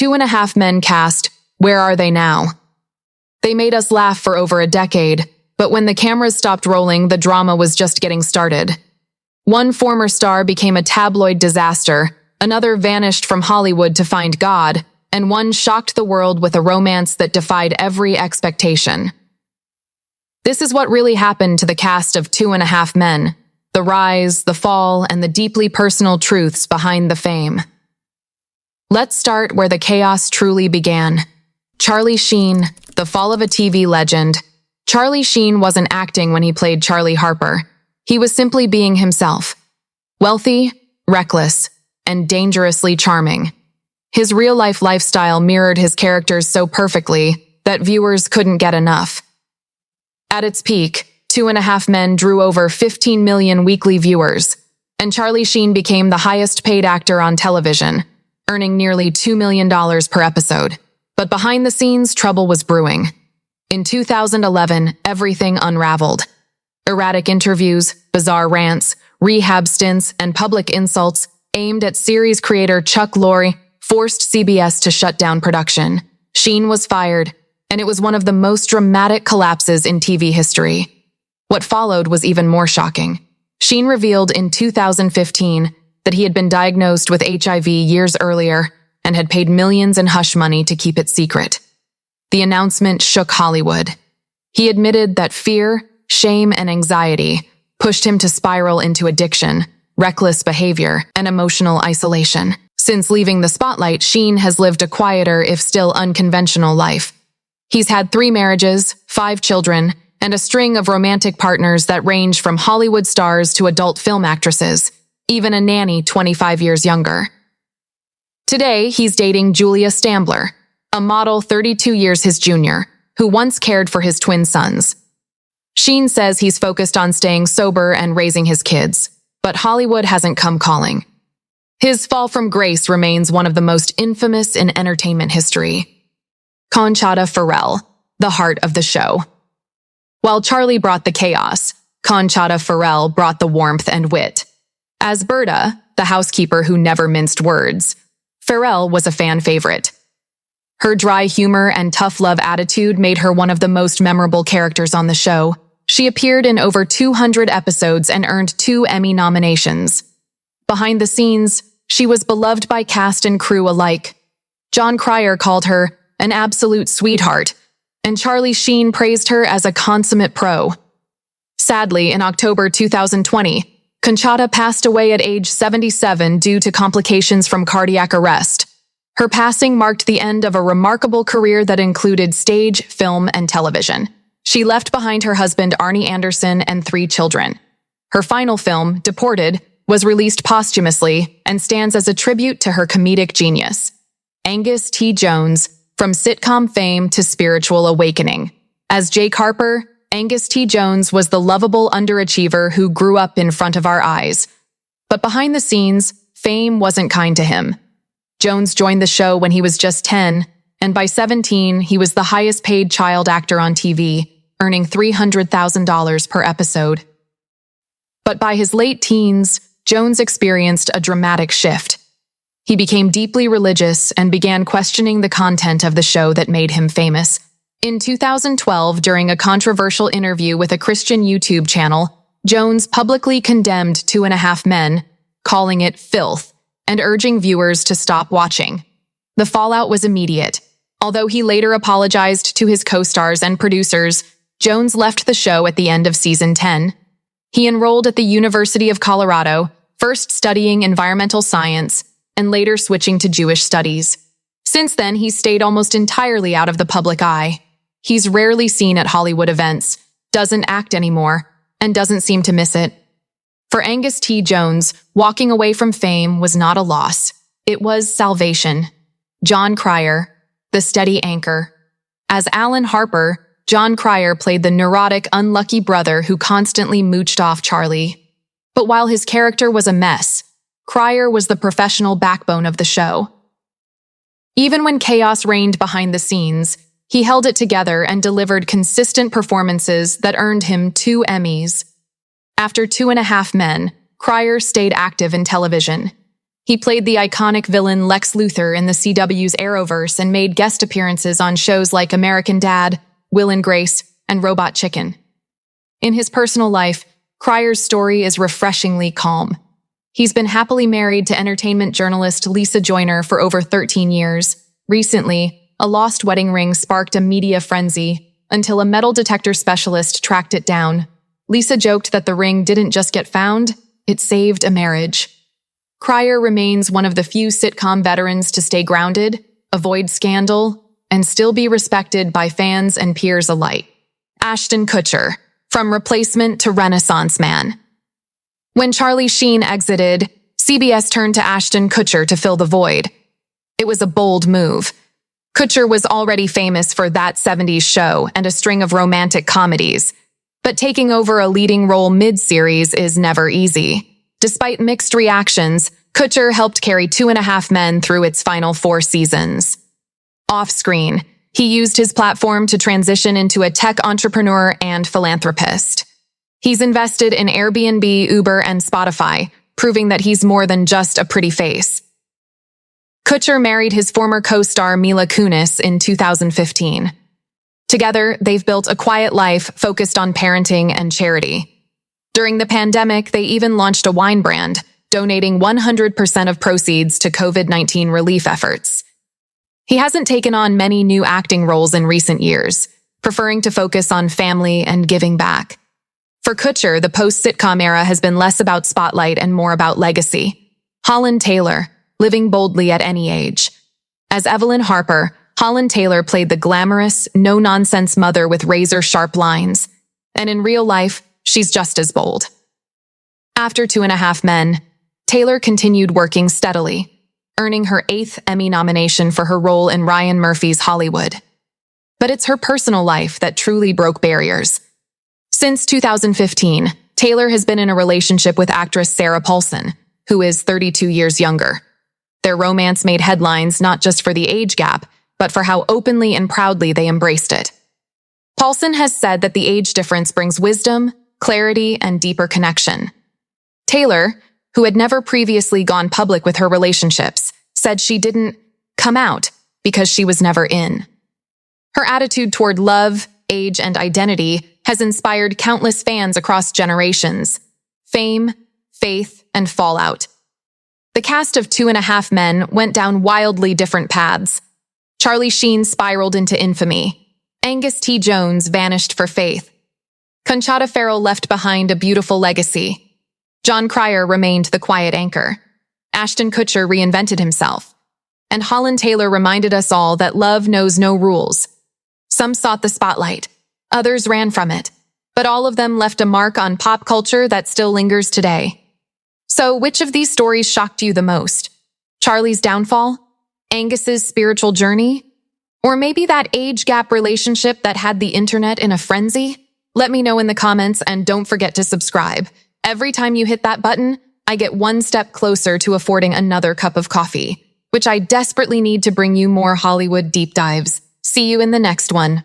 Two and a Half Men cast, where are they now? They made us laugh for over a decade, but when the cameras stopped rolling, the drama was just getting started. One former star became a tabloid disaster, another vanished from Hollywood to find God, and one shocked the world with a romance that defied every expectation. This is what really happened to the cast of Two and a Half Men, the rise, the fall, and the deeply personal truths behind the fame. Let's start where the chaos truly began. Charlie Sheen, the fall of a TV legend. Charlie Sheen wasn't acting when he played Charlie Harper. He was simply being himself. Wealthy, reckless, and dangerously charming. His real-life lifestyle mirrored his characters so perfectly that viewers couldn't get enough. At its peak, Two and a Half Men drew over 15 million weekly viewers, and Charlie Sheen became the highest-paid actor on television, earning nearly $2 million per episode. But behind the scenes, trouble was brewing. In 2011, everything unraveled. Erratic interviews, bizarre rants, rehab stints, and public insults aimed at series creator Chuck Lorre forced CBS to shut down production. Sheen was fired, and it was one of the most dramatic collapses in TV history. What followed was even more shocking. Sheen revealed in 2015 that he had been diagnosed with HIV years earlier and had paid millions in hush money to keep it secret. The announcement shook Hollywood. He admitted that fear, shame, and anxiety pushed him to spiral into addiction, reckless behavior, and emotional isolation. Since leaving the spotlight, Sheen has lived a quieter, if still unconventional life. He's had 3 marriages, 5 children, and a string of romantic partners that range from Hollywood stars to adult film actresses, even a nanny 25 years younger. Today, he's dating Julia Stambler, a model 32 years his junior, who once cared for his twin sons. Sheen says he's focused on staying sober and raising his kids, but Hollywood hasn't come calling. His fall from grace remains one of the most infamous in entertainment history. Conchata Ferrell, the heart of the show. While Charlie brought the chaos, Conchata Ferrell brought the warmth and wit. As Berta, the housekeeper who never minced words, Ferrell was a fan favorite. Her dry humor and tough love attitude made her one of the most memorable characters on the show. She appeared in over 200 episodes and earned 2 Emmy nominations. Behind the scenes, she was beloved by cast and crew alike. Jon Cryer called her an absolute sweetheart, and Charlie Sheen praised her as a consummate pro. Sadly, in October 2020, Conchata passed away at age 77 due to complications from cardiac arrest. Her passing marked the end of a remarkable career that included stage, film, and television. She left behind her husband Arnie Anderson and 3 children. Her final film, Deported, was released posthumously and stands as a tribute to her comedic genius. Angus T. Jones, from sitcom fame to spiritual awakening. As Jake Harper, Angus T. Jones was the lovable underachiever who grew up in front of our eyes. But behind the scenes, fame wasn't kind to him. Jones joined the show when he was just 10, and by 17, he was the highest-paid child actor on TV, earning $300,000 per episode. But by his late teens, Jones experienced a dramatic shift. He became deeply religious and began questioning the content of the show that made him famous. In 2012, during a controversial interview with a Christian YouTube channel, Jones publicly condemned Two and a Half Men, calling it filth, and urging viewers to stop watching. The fallout was immediate. Although he later apologized to his co-stars and producers, Jones left the show at the end of season 10. He enrolled at the University of Colorado, first studying environmental science, and later switching to Jewish studies. Since then, he's stayed almost entirely out of the public eye. He's rarely seen at Hollywood events, doesn't act anymore, and doesn't seem to miss it. For Angus T. Jones, walking away from fame was not a loss. It was salvation. Jon Cryer, the steady anchor. As Alan Harper, Jon Cryer played the neurotic, unlucky brother who constantly mooched off Charlie. But while his character was a mess, Cryer was the professional backbone of the show. Even when chaos reigned behind the scenes, he held it together and delivered consistent performances that earned him 2 Emmys. After Two and a Half Men, Cryer stayed active in television. He played the iconic villain Lex Luthor in the CW's Arrowverse and made guest appearances on shows like American Dad, Will and Grace, and Robot Chicken. In his personal life, Cryer's story is refreshingly calm. He's been happily married to entertainment journalist Lisa Joyner for over 13 years. Recently, a lost wedding ring sparked a media frenzy until a metal detector specialist tracked it down. Lisa joked that the ring didn't just get found, it saved a marriage. Cryer remains one of the few sitcom veterans to stay grounded, avoid scandal, and still be respected by fans and peers alike. Ashton Kutcher, from replacement to Renaissance man. When Charlie Sheen exited, CBS turned to Ashton Kutcher to fill the void. It was a bold move. Kutcher was already famous for That 70s Show and a string of romantic comedies, but taking over a leading role mid-series is never easy. Despite mixed reactions, Kutcher helped carry 2.5 Men through its final 4 seasons. Off-screen, he used his platform to transition into a tech entrepreneur and philanthropist. He's invested in Airbnb, Uber, and Spotify, proving that he's more than just a pretty face. Kutcher married his former co-star Mila Kunis in 2015. Together, they've built a quiet life focused on parenting and charity. During the pandemic, they even launched a wine brand, donating 100% of proceeds to COVID-19 relief efforts. He hasn't taken on many new acting roles in recent years, preferring to focus on family and giving back. For Kutcher, the post-sitcom era has been less about spotlight and more about legacy. Holland Taylor, living boldly at any age. As Evelyn Harper, Holland Taylor played the glamorous, no-nonsense mother with razor-sharp lines. And in real life, she's just as bold. After 2.5 Men, Taylor continued working steadily, earning her 8th Emmy nomination for her role in Ryan Murphy's Hollywood. But it's her personal life that truly broke barriers. Since 2015, Taylor has been in a relationship with actress Sarah Paulson, who is 32 years younger. Their romance made headlines not just for the age gap, but for how openly and proudly they embraced it. Paulson has said that the age difference brings wisdom, clarity, and deeper connection. Taylor, who had never previously gone public with her relationships, said she didn't come out because she was never in. Her attitude toward love, age, and identity has inspired countless fans across generations. Fame, faith, and fallout. The cast of 2.5 Men went down wildly different paths. Charlie Sheen spiraled into infamy. Angus T. Jones vanished for faith. Conchata Ferrell left behind a beautiful legacy. Jon Cryer remained the quiet anchor. Ashton Kutcher reinvented himself. And Holland Taylor reminded us all that love knows no rules. Some sought the spotlight. Others ran from it. But all of them left a mark on pop culture that still lingers today. So, which of these stories shocked you the most? Charlie's downfall? Angus's spiritual journey? Or maybe that age gap relationship that had the internet in a frenzy? Let me know in the comments and don't forget to subscribe. Every time you hit that button, I get one step closer to affording another cup of coffee, which I desperately need to bring you more Hollywood deep dives. See you in the next one.